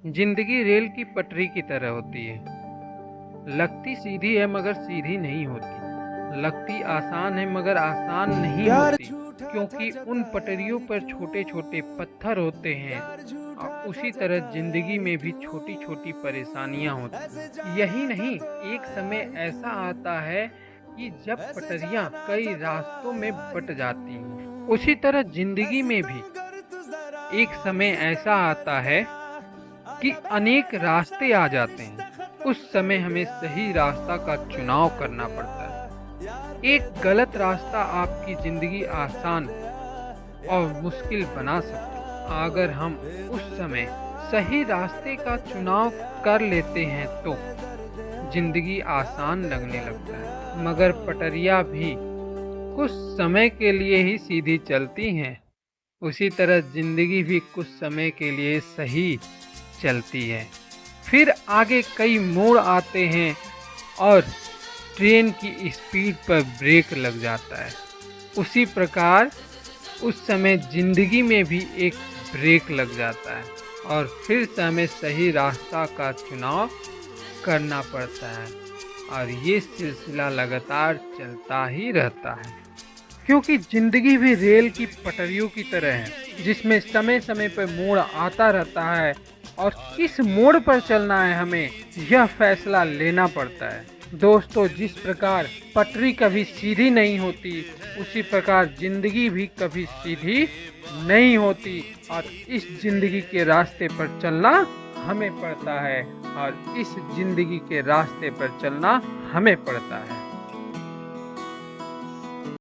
जिंदगी रेल की पटरी की तरह होती है। लगती सीधी है मगर सीधी नहीं होती। लगती आसान है मगर आसान नहीं होती, क्योंकि उन पटरियों पर छोटे छोटे पत्थर होते हैं। और उसी तरह जिंदगी में भी छोटी छोटी परेशानियां होती हैं। यही नहीं, एक समय ऐसा आता है कि जब पटरियां कई रास्तों में बट जाती हैं। उसी तरह जिंदगी में भी एक समय ऐसा आता है कि अनेक रास्ते आ जाते हैं। उस समय हमें सही रास्ता का चुनाव करना पड़ता है। एक गलत रास्ता आपकी जिंदगी आसान और मुश्किल बना सकता है। अगर हम उस समय सही रास्ते का चुनाव कर लेते हैं तो जिंदगी आसान लगने लगता है। मगर पटरियां भी कुछ समय के लिए ही सीधी चलती हैं। उसी तरह जिंदगी भी कुछ समय के लिए सही चलती है, फिर आगे कई मोड़ आते हैं और ट्रेन की स्पीड पर ब्रेक लग जाता है। उसी प्रकार उस समय जिंदगी में भी एक ब्रेक लग जाता है और फिर से हमें सही रास्ता का चुनाव करना पड़ता है। और ये सिलसिला लगातार चलता ही रहता है, क्योंकि जिंदगी भी रेल की पटरियों की तरह है, जिसमें समय समय पर मोड़ आता रहता है और किस मोड़ पर चलना है हमें यह फैसला लेना पड़ता है। दोस्तों, जिस प्रकार पटरी कभी सीधी नहीं होती, उसी प्रकार जिंदगी भी कभी सीधी नहीं होती और इस जिंदगी के रास्ते पर चलना हमें पड़ता है और इस जिंदगी के रास्ते पर चलना हमें पड़ता है।